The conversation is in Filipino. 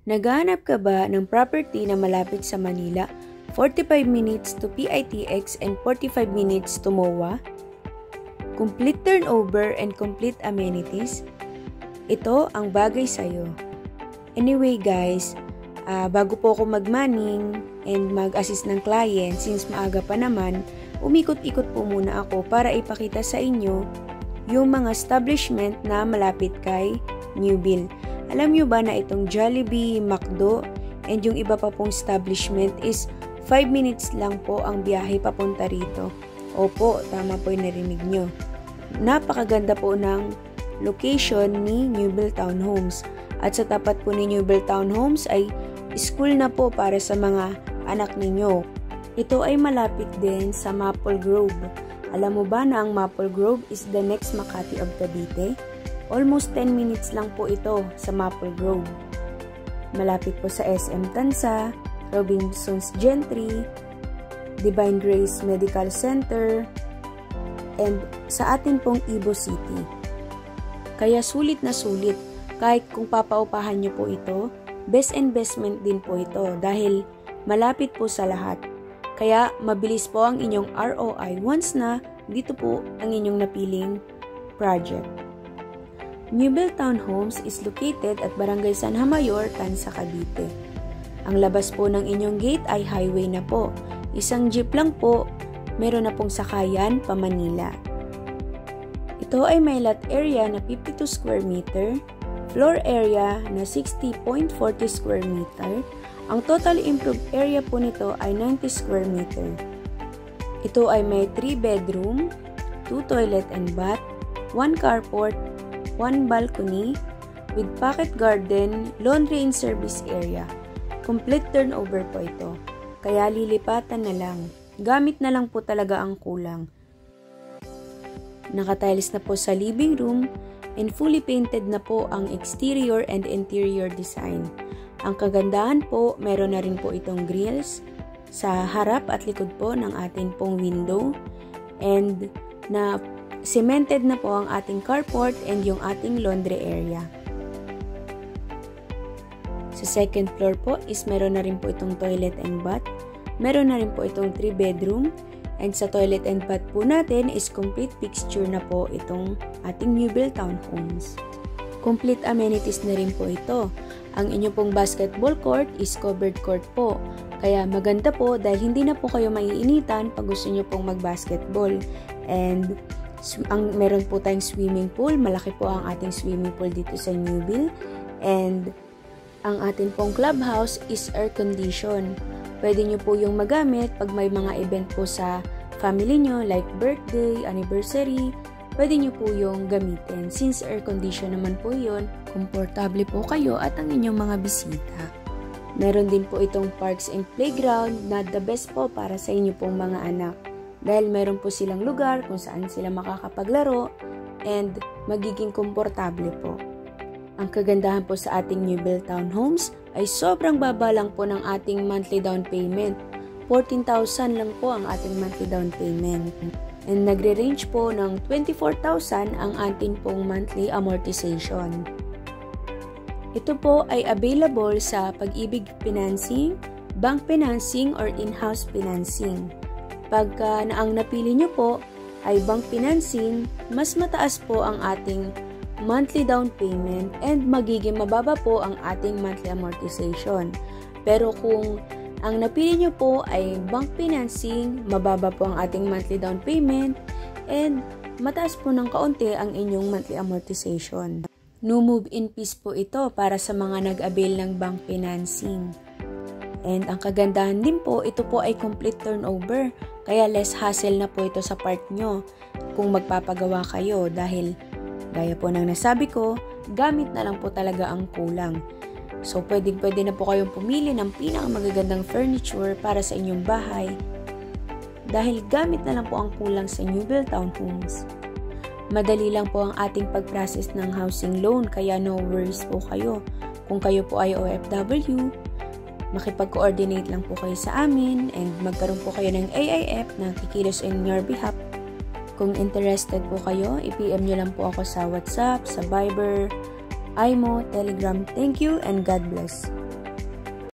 Naghahanap ka ba ng property na malapit sa Manila? 45 minutes to PITX and 45 minutes to MOA? Complete turnover and complete amenities? Ito ang bagay sa'yo. Anyway guys, bago po ako mag-manning and mag-assist ng client, since maaga pa naman, umikot-ikot po muna ako para ipakita sa inyo yung mga establishment na malapit kay Newville. Alam nyo ba na itong Jollibee, McDo, and yung iba pa pong establishment is 5 minutes lang po ang biyahe papunta rito. Opo, tama po yung narinig nyo. Napakaganda po ng location ni Newville Townhomes. At sa tapat po ni Newville Townhomes ay school na po para sa mga anak ninyo. Ito ay malapit din sa Maple Grove. Alam mo ba na ang Maple Grove is the next Makati of Cavite? Almost 10 minutes lang po ito sa Maple Grove. Malapit po sa SM Tansa, Robinson's Gentry, Divine Grace Medical Center, and sa atin pong Ibo City. Kaya sulit na sulit, kahit kung papaupahan nyo po ito, best investment din po ito dahil malapit po sa lahat. Kaya mabilis po ang inyong ROI once na dito po ang inyong napiling project. Newville Townhomes is located at Barangay San Mayor, Tansa, Cavite. Ang labas po ng inyong gate ay highway na po. Isang jeep lang po, meron na pong sakayan pa Manila. Ito ay may lot area na 52 square meter, floor area na 60.40 square meter. Ang total improved area po nito ay 90 square meter. Ito ay may 3 bedroom, 2 toilet and bath, 1 carport, 1 balcony, with pocket garden, laundry and service area. Complete turnover po ito. Kaya lilipatan na lang. Gamit na lang po talaga ang kulang. Nakatiles na po sa living room and fully painted na po ang exterior and interior design. Ang kagandahan po, meron na rin po itong grills sa harap at likod po ng ating pong window, and na cemented na po ang ating carport and yung ating laundry area. Sa second floor po is meron na rin po itong toilet and bath. Meron na rin po itong 3 bedroom, and sa toilet and bath po natin is complete fixture na po itong ating Newville Townhomes. Complete amenities na rin po ito. Ang inyong pong basketball court is covered court po. Kaya maganda po dahil hindi na po kayo maiinitan pag gusto nyo pong mag-basketball. And meron po tayong swimming pool. Malaki po ang ating swimming pool dito sa Newville. And ang ating pong clubhouse is air condition. Pwede nyo po yung magamit pag may mga event po sa family nyo like birthday, anniversary. Pwede nyo po yung gamitin. Since air condition naman po yun, komportable po kayo at ang inyong mga bisita. Meron din po itong parks and playground na the best po para sa inyo pong mga anak. Dahil meron po silang lugar kung saan sila makakapaglaro and magiging komportable po. Ang kagandahan po sa ating Newville Townhomes ay sobrang baba lang po ng ating monthly down payment. 14,000 lang po ang ating monthly down payment. And nagre-range po ng 24,000 ang ating pong monthly amortization. Ito po ay available sa Pag-ibig Financing, Bank Financing, or In-house Financing. Pagka ang napili nyo po ay Bank Financing, mas mataas po ang ating monthly down payment and magiging mababa po ang ating monthly amortization. Pero kung ang napili nyo po ay bank financing, mababa po ang ating monthly down payment and mataas po ng kaunti ang inyong monthly amortization. No move-in fees po ito para sa mga nag-avail ng bank financing. And ang kagandahan din po, ito po ay complete turnover. Kaya less hassle na po ito sa part nyo kung magpapagawa kayo dahil gaya po ng nasabi ko, gamit na lang po talaga ang kulang. So, pwede na po kayong pumili ng pinakamagagandang furniture para sa inyong bahay dahil gamit na lang po ang kulang sa Newville Townhomes. Madali lang po ang ating pag-process ng housing loan kaya no worries po kayo. Kung kayo po ay OFW, makipag-coordinate lang po kayo sa amin and magkaroon po kayo ng AIF na kikilos in your behalf. Kung interested po kayo, i-PM nyo lang po ako sa WhatsApp, sa Viber, IMO, Telegram. Thank you and God bless.